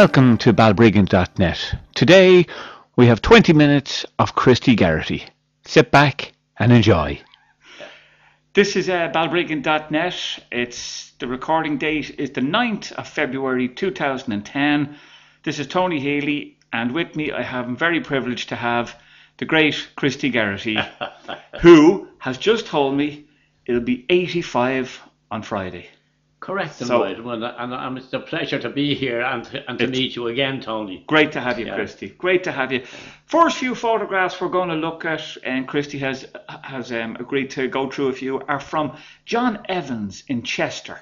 Welcome to Balbriggan.net. Today we have 20 minutes of Christy Geraghty. Sit back and enjoy. This is Balbriggan.net. It's the recording date is the 9th of February 2010. This is Tony Healy, and with me I'm very privileged to have the great Christy Geraghty, who has just told me it'll be 85 on Friday. Correct, So- right. Well, and it's a pleasure to be here and to meet you again, Tony. Great to have you, Yeah. Christy. Great to have you. First few photographs we're going to look at, and Christy has agreed to go through a few, are from John Evans in Chester.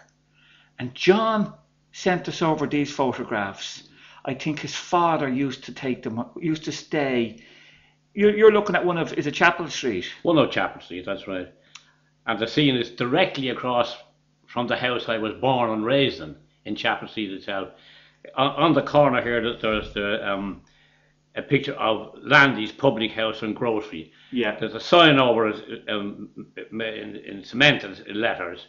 And John sent us over these photographs. I think his father used to take them, used to stay. You're looking at is it Chapel Street? One of Chapel Street, that's right. And the scene is directly across from the house I was born and raised in Chapel Street itself. On the corner here, there's a picture of Landy's Public House and Grocery. Yeah. There's a sign over it in cemented letters,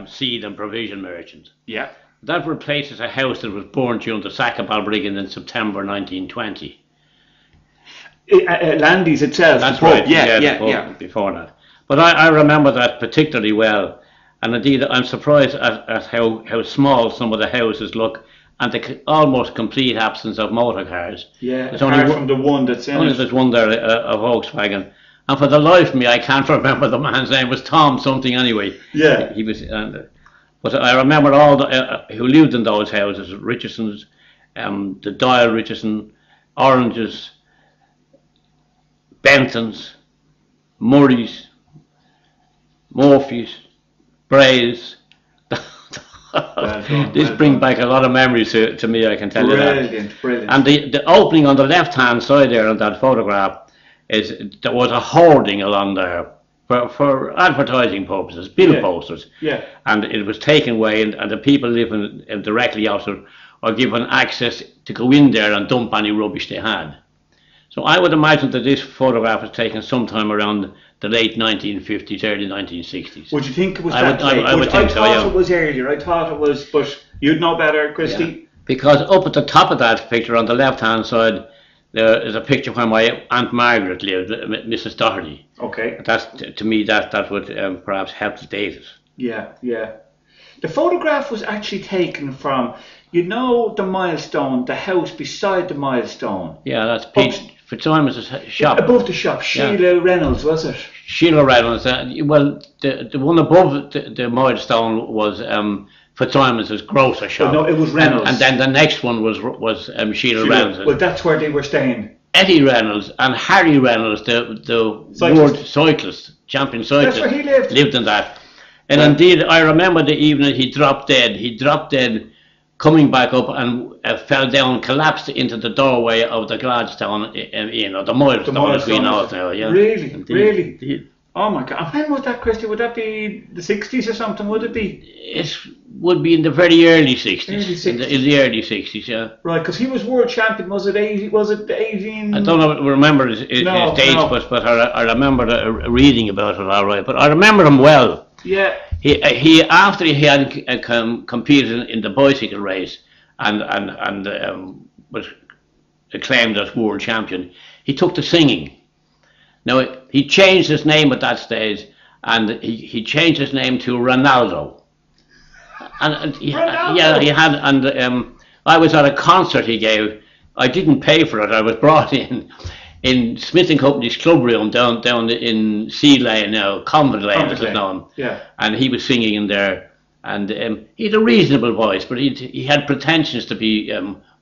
Seed and Provision Merchant. Yeah. That replaces a house that was born during the sack of Balbriggan in September 1920. Landy's itself. That's the pub. right. Yeah. Before that. But I remember that particularly well. And indeed, I'm surprised at how small some of the houses look, and the almost complete absence of motor cars. Yeah, There's apart only from the one that's in only it. there's one there, a Volkswagen. And for the life of me, I can't remember the man's name. It was Tom something anyway. Yeah. He was. But I remember all the who lived in those houses: Richardson's, the Dial Richardson, Oranges, Bentons, Murray's, Murphy's, Bray's. This brings back a lot of memories to me, I can tell you that. Brilliant. And the opening on the left-hand side there on that photograph there was a hoarding along there for advertising purposes, bill posters. Yeah. And it was taken away, and the people living directly opposite are given access to go in there and dump any rubbish they had. So I would imagine that this photograph was taken sometime around the late 1950s, early 1960s. Would you think it was I that would- late? I would think so, thought yeah. it was earlier. I thought it was, but you'd know better, Christy. Yeah. Because up at the top of that picture on the left-hand side, there is a picture where my Aunt Margaret lived, Mrs. Doherty. Okay. That's to me that would perhaps help to date it. Yeah. The photograph was actually taken from, the milestone, the house beside the milestone. Yeah, that's Pete Fitzsimon's shop. Above the shop, Sheila Reynolds, was it? Sheila Reynolds. Well, the one above the milestone was Fitzsimon's grocer shop. No, it was Reynolds. And then the next one was Sheila Reynolds. Well, that's where they were staying. Eddie Reynolds and Harry Reynolds, the world cyclist, champion cyclist, That's where he lived. in that. And indeed, I remember the evening he dropped dead. He dropped dead, coming back up and fell down, collapsed into the doorway of the Gladstone Inn, or the milestone as we know it now. Yeah. Really? Indeed, Really? indeed. Oh my God! And when was that, Christy? Would that be the 60s or something? Would it be? It would be in the very early 60s. Early 60s. In the early 60s, yeah. Right, because he was world champion. Was it 80? Was it 18? I don't remember his dates, No. but I remember reading about it all right. But I remember him well. Yeah. He after he had competed in the bicycle race and was acclaimed as world champion, he took to singing. Now he changed his name at that stage, and he changed his name to Ronaldo. And he had, I was at a concert he gave. I didn't pay for it. I was brought in Smith and Company's club room down in Sea Lane now, Convent Lane as it's known. Yeah. And he was singing in there, and he had a reasonable voice, but he had pretensions to be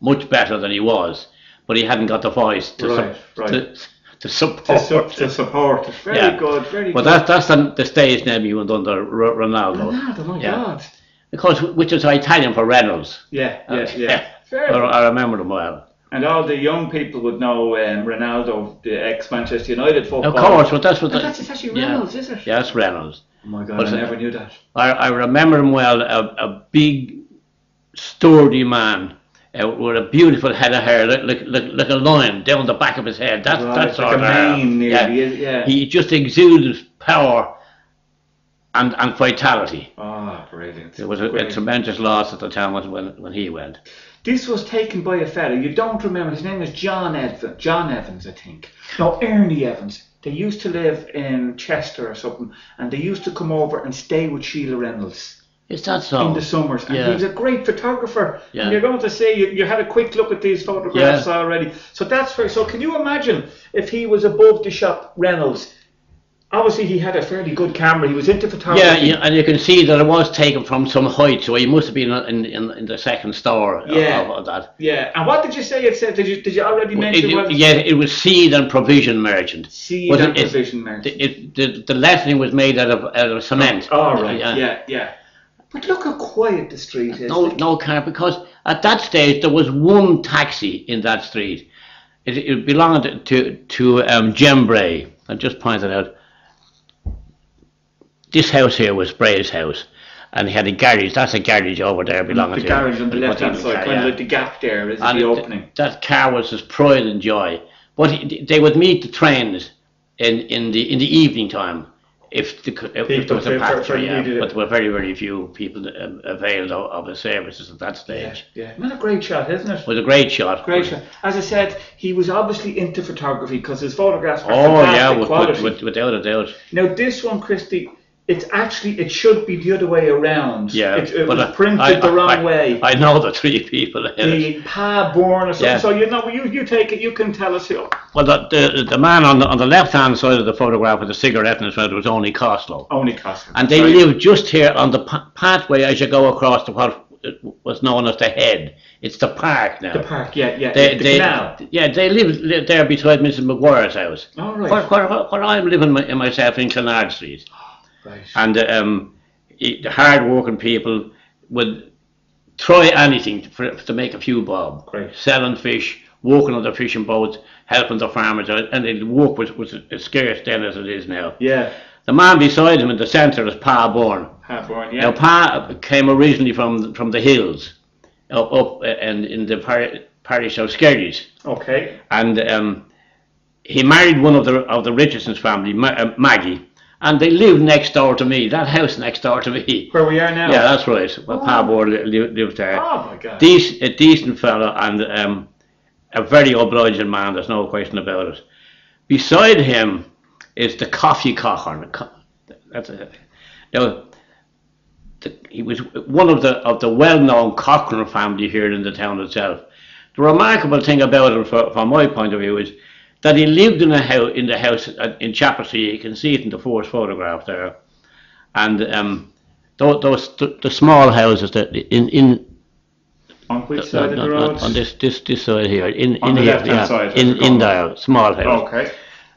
much better than he was, but he hadn't got the voice to support. To support it. Very good. Very but good. That's the stage name he went under, Ronaldo. Ronaldo, my God. Because which is Italian for Reynolds. Yeah. Fair. I remember them well. And all the young people would know Ronaldo, the ex-Manchester United footballer. Of course, but that's what. That's actually Reynolds, is it? Yeah, it's Reynolds. Oh my God, I never knew that. I remember him well. A big, sturdy man with a beautiful head of hair, like a lion down the back of his head. That's like sort a of mane, nearly. Yeah. He just exuded power and vitality. Ah, brilliant. It was a tremendous loss at the time when he went. This was taken by a fella, you don't remember, his name was John Evans, I think. No, Ernie Evans. They used to live in Chester or something, and they used to come over and stay with Sheila Reynolds. Is that so? In the summers. And Yeah. he was a great photographer. Yeah. And you're going to say, you had a quick look at these photographs Yeah. already. So that's very, so can you imagine if he was above the shop Reynolds? Obviously, he had a fairly good camera. He was into photography. Yeah, and you can see that it was taken from some height, so he must have been in the second store of that. Yeah. And what did you say it said? Did you already mention what? Yeah, it was seed and provision merchant. Seed and provision merchant. The lettering was made out of cement. Oh, right. Yeah. But look how quiet the street is. No car, because at that stage there was one taxi in that street. It belonged to Jem Bray. I just pointed out. This house here was Bray's house, and he had a garage. That's a garage over there belonging to the garage on the left hand side, kind of like the gap there, is the opening. That car was his pride and joy. But they would meet the trains in the evening time if there was a factory. But there were very, very few people availed of the services at that stage. Yeah. Not a great shot, isn't it? It was a great shot. Great shot. As I said, he was obviously into photography because his photographs are fantastic quality. Without a doubt. Now this one, Christy, it should be the other way around. Yeah, it was printed the wrong way. I know the three people in the Pa Bourne or something. Yeah. So you take it. You can tell us who. Well, the man on the left hand side of the photograph with the cigarette in his mouth was only Costello. And they lived just here on the pathway as you go across to what was known as the Head. It's the park now. The park, yeah. The canal. Yeah, they lived there beside Mrs. McGuire's house. Oh, right. Where I'm living myself in Clonard Street. Right. And the hard-working people would try anything to make a few bob. Great. Selling fish, working on the fishing boats, helping the farmers, and the work was as scarce then as it is now. Yeah. The man beside him in the centre is Pa Bourne. Pa Bourne, yeah. Now Pa came originally from the hills, up and in the parish of Skerries. Okay. And he married one of the Richardson's family, Maggie. And they lived next door to me, that house next door to me. Where we are now? Yeah, that's right. Well, Pa Bourne lived there. Oh, my God. A decent fellow and a very obliging man, there's no question about it. Beside him is the coffee cocker. He was one of the well-known Cochrane family here in the town itself. The remarkable thing about him, from my point of view, is that he lived in the house in Chappersea. You can see it in the first photograph there, and the small houses that on which side of the road? On this side here, on the left-hand side. In there, small house. Okay.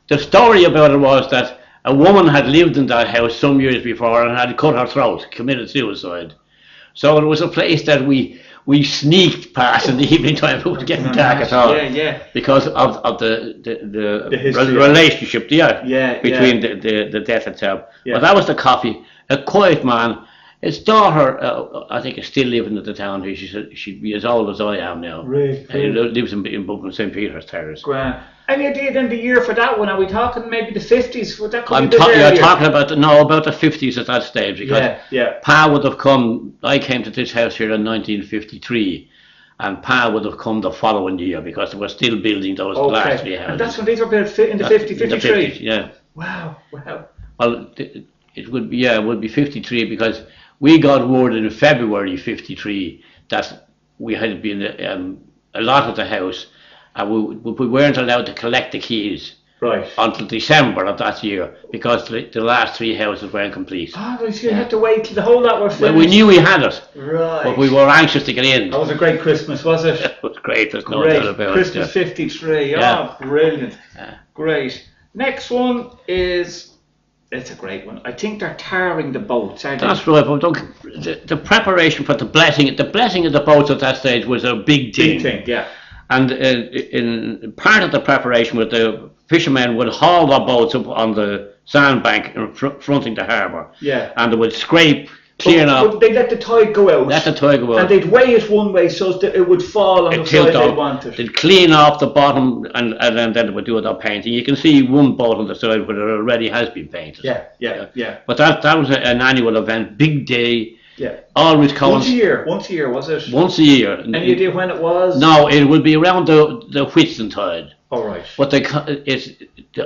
The story about it was that a woman had lived in that house some years before and had cut her throat, committed suicide. So it was a place that we sneaked past in the evening time. It was getting dark at all. Yeah. Because of the relationship, between the death itself. Yeah. But that was the coffee. A quiet man. His daughter, I think, is still living in the town. She'd be as old as I am now. Right. He lives in Buckland St. Peter's Terrace. Grand. Any idea then the year for that one? Are we talking maybe the 50s? Would that come I'm talking about the 50s at that stage, because Pa would have come. I came to this house here in 1953, and Pa would have come the following year because they were still building those last three houses. And that's when these were built in the 53. In the 50s, yeah. Wow. Well, it would be 53 because we got word in February 53 that we had been allotted the house. And we weren't allowed to collect the keys until December of that year because the last three houses weren't complete. Ah, right, so you had to wait till the whole lot were finished. Well, we knew we had it, right? But we were anxious to get in. That was a great Christmas, was it? It was great. There's no doubt about Christmas it. 53. Oh, brilliant! Great. Next one is. It's a great one. I think they're tarring the boats, aren't they? That's right. But the preparation for the blessing of the boats at that stage was a big thing. Big thing, yeah. And in part of the preparation was the fishermen would haul their boats up on the sandbank fronting the harbour. Yeah. And they would scrape, clean up. But they'd let the tide go out. And they'd weigh it one way so that it would fall on the side they wanted. They'd clean off the bottom and then they would do their painting. You can see one boat on the side where it already has been painted. Yeah. But that was an annual event, big day. Yeah. Always comes Once a year, was it? once a year. Any idea when it was? No, it would be around the Whitsuntide. All right. But they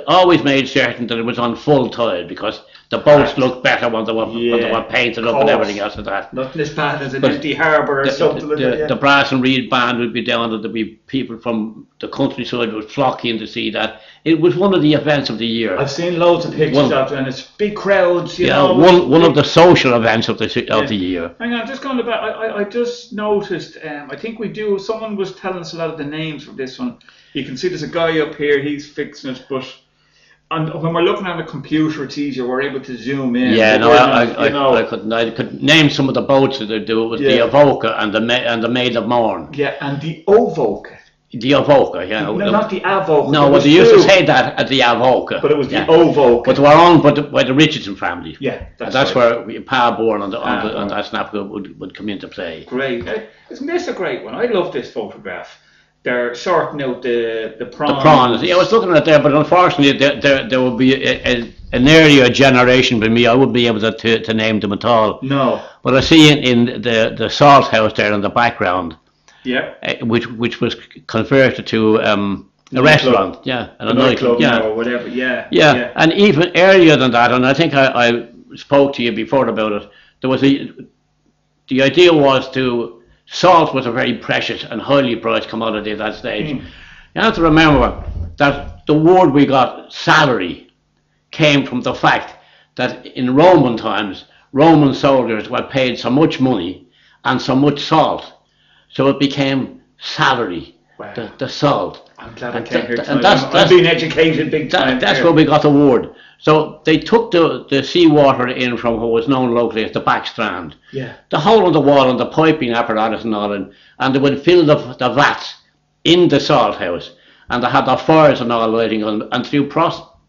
always made certain that it was on full tide because the boats looked better when they were painted up and everything else like that. Nothing as bad as an empty harbour or something like that. The brass and reed band would be down, and there'd be people from the countryside would flock in to see that. It was one of the events of the year. I've seen loads of pictures of it, and it's big crowds. You know, one of the social events of the year. Hang on, just going to back. I just noticed. I think we do. Someone was telling us a lot of the names for this one. You can see there's a guy up here. He's fixing it, but when we're looking at a computer, it's easier. We're able to zoom in. Yeah, no, I could name some of the boats that they do. It was the Avoca and the Maid of Morn. Yeah, and the Ovoca. The Avoca, yeah. No, not the Avoca. No, well, they used to say that at the Avoca. But it was the Ovoca. But they were owned by the Richardson family. Yeah, that's right. Where Parbourne on that snap would come into play. Great. Isn't this a great one? I love this photograph. They're sorting out the prawns. The prawns. Yeah, I was looking at it there, but unfortunately there would be an earlier generation than me. I wouldn't be able to name them at all. No. But I see in the salt house there in the background. Yeah. Which was converted to a restaurant. Yeah, and a nightclub. Yeah, or whatever. Yeah. Yeah, and even earlier than that, and I think I spoke to you before about it. There was the idea was to. Salt was a very precious and highly priced commodity at that stage. You have to remember that the word we got, salary, came from the fact that in Roman times, Roman soldiers were paid so much money and so much salt. So it became salary, the salt. I'm glad I came here tonight. I'm being educated big time. That's where we got the word. So they took the seawater in from what was known locally as the back strand. Yeah. The hole in the wall and the piping apparatus and all, and they would fill the vats in the salt house, and they had their fires and all lighting on, and through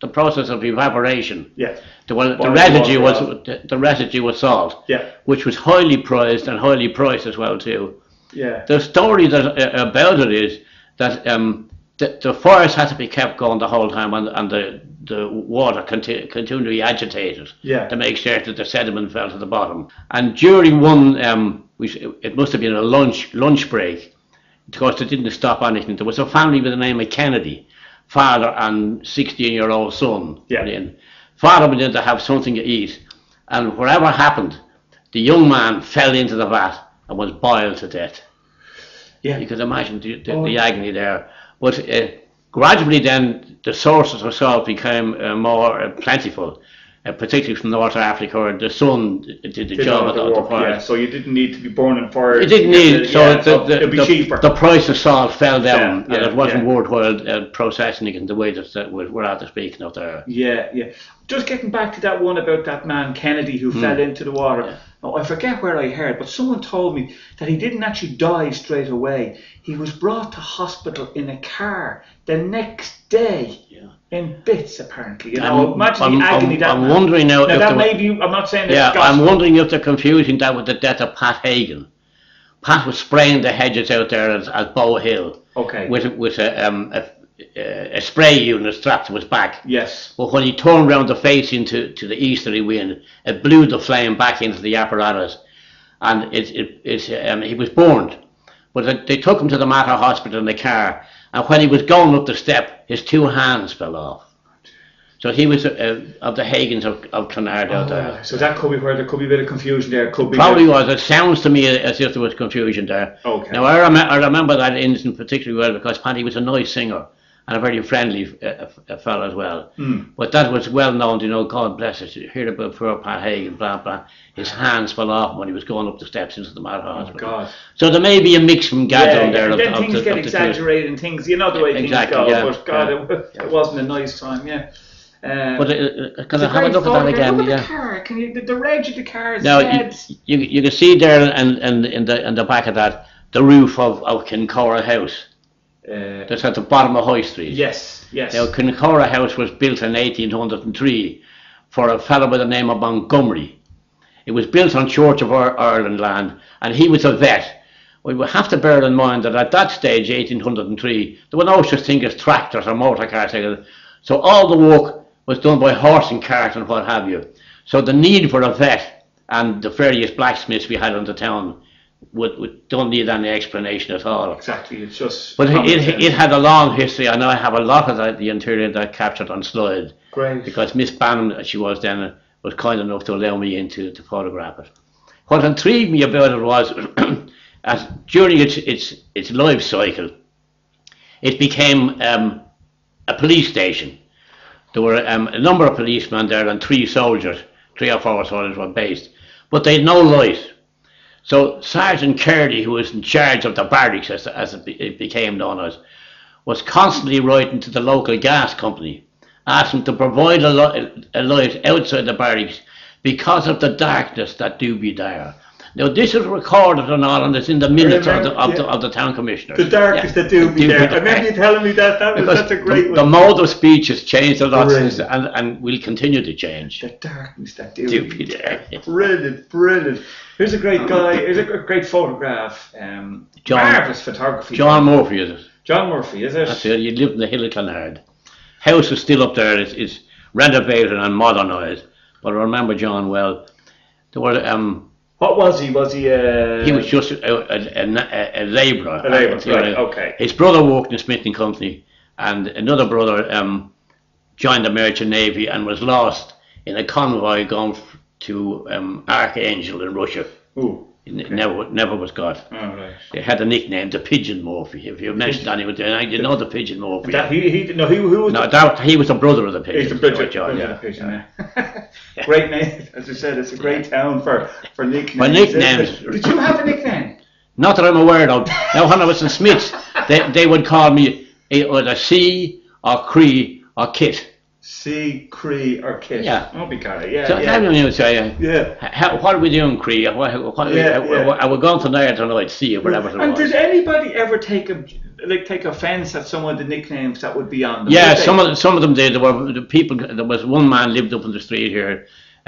the process of evaporation, the residue was salt, which was highly prized and highly priced as well too. Yeah. The story about it is that the fires had to be kept going the whole time, and the water continually agitated to make sure that the sediment fell to the bottom. And during one, it must have been a lunch break, because they didn't stop anything. There was a family with the name of Kennedy, father and 16-year-old son. Father went in to have something to eat, and whatever happened, the young man fell into the vat and was boiled to death. Yeah, you can imagine the agony there. But gradually then the sources of salt became more plentiful, particularly from North Africa, and the sun did the job of the fire. Yeah, so you didn't need to be burning fire. You didn't need, so it'd be cheaper. The price of salt fell down, and it wasn't worthwhile processing it in the way that we're after speaking of there. Yeah, yeah. Just getting back to that one about that man Kennedy who fell into the water. Yeah. Oh, I forget where I heard, but someone told me that he didn't actually die straight away. He was brought to hospital in a car the next day in bits, apparently. You know, imagine the agony that. I'm wondering now. Now that may be. I'm not saying that. I'm wondering if they're confusing that with the death of Pat Hagen. Pat was spraying the hedges out there at Bow Hill. Okay. With a spray unit strapped to his back. Yes. But when he turned round the face into the easterly wind, it blew the flame back into the apparatus, and he was burned. But they took him to the Mater Hospital in the car, and when he was going up the step, his two hands fell off. So he was of the Hagens of Clonard out there. So that could be where there could be a bit of confusion there. Probably was. It sounds to me as if there was confusion there. Okay. Now I remember that incident particularly well because Paddy was a nice singer and a very friendly fellow as well. But that was well known, you know, God bless us, you hear about poor Pat Hagen, blah, blah. His hands fell off when he was going up the steps into the Mater Hospital. God. So there may be a mix from gathering there. And then things get exaggerated and things, you know the way things go. Yeah, but God, it wasn't a nice time, but can I have a look at that again? Look at the car. Can you, the reg of the car is now, you can see there and in the back of that, the roof of Kincora House. That's at the bottom of High Street. Yes, yes. Now, Kincora House was built in 1803 for a fellow by the name of Montgomery. It was built on Church of Ireland land, and he was a vet. We will have to bear in mind that at that stage, 1803, there were no such thing as tractors or motor cars. So all the work was done by horse and cart and what have you. So the need for a vet and the various blacksmiths we had in the town don't need any explanation at all. Exactly, it's just. But it had a long history, and I have a lot of the interior that captured on slide. Great. Because Miss Bannon, she was then, was kind enough to allow me to photograph it. What intrigued me about it was, as during its life cycle, it became a police station. There were a number of policemen there and 3 or 4 soldiers were based, but they had no light. So Sergeant Geraghty, who was in charge of the barracks, as it became known as, was constantly writing to the local gas company, asking to provide a light outside the barracks because of the darkness that do be there. Now this is recorded and all, and it's in the minutes of the town commissioner. The darkness that do be there. I remember you telling me that. That's a great one. The mode of speech has changed a lot since, and will continue to change. The darkness that do be there. there. Brilliant, brilliant. Here's a great guy. Here's a great photograph. Marvellous photography. John Murphy, is it? John Murphy, is it? That's it. He lived in the hill of Clonard. House is still up there. It's renovated and modernised. But I remember John well. There were what was he? Was he? He was just a labourer. A labourer, right? Okay. His brother worked in Smith and Company, and another brother joined the Merchant Navy and was lost in a convoy going to Archangel in Russia. Ooh. Okay. Never was got. Oh, right. They had a nickname, the Pigeon Murphy. If you mentioned anyone, you know the Pigeon Murphy. He was the brother of the Pigeon. He's the brother John, of the Pigeon. Yeah. Great name, as you said. It's a great town for nicknames. My nicknames. Did you have a nickname? Not that I'm aware of. Now, when I was in Smiths, they would call me either C or Cree or Kit. C, Cree, or Kit. Yeah. Oh, be kind of, yeah. So yeah. You say, yeah. What are we doing, Cree? Are we going tonight tonight? See or whatever it was. And did anybody ever take offence at some of the nicknames that would be on them? Yeah, some of them did. There were the people. There was one man lived up in the street here,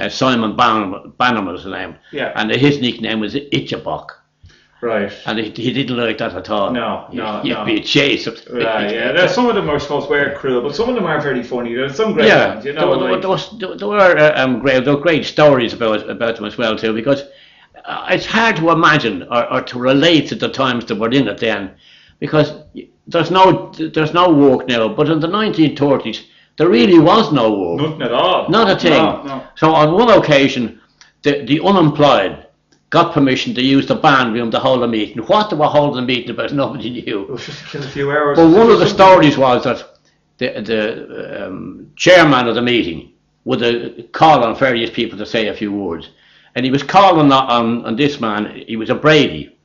Simon Bannerman was his name. Yeah. And his nickname was Itchabok. Right. And he didn't like that at all. No. You'd be chased. Right, yeah. Some of them are supposed to wear cruel, but some of them are very funny. There's some great ones, you know. There were great stories about them as well too, because it's hard to imagine or to relate to the times that we're in it then, because there's no work now. But in the 1930s, there really was no work. Nothing at all. Not a thing. No. So on one occasion, the unemployed got permission to use the band room to hold a meeting. What they were holding a meeting about, nobody knew. It was just to kill a few hours. But one of the stories was that the chairman of the meeting would call on various people to say a few words. And he was calling on this man. He was a Brady.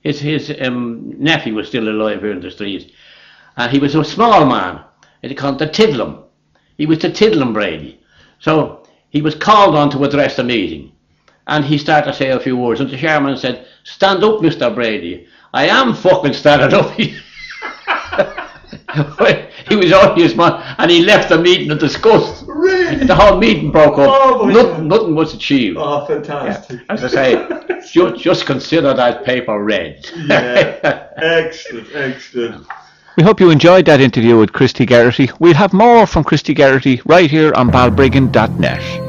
His nephew was still alive here in the street. And he was a small man. And they called him the Tiddlum. He was the Tiddlum Brady. So he was called on to address the meeting. And he started to say a few words, and the chairman said, "Stand up, Mr. Brady." "I am fucking standing up." He was only his man, and he left the meeting in disgust. Really? The whole meeting broke up. Oh, nothing was achieved. Oh, fantastic. Yeah. As I say, just consider that paper read. Yeah, excellent. We hope you enjoyed that interview with Christy Geraghty. We'll have more from Christy Geraghty right here on balbriggan.net.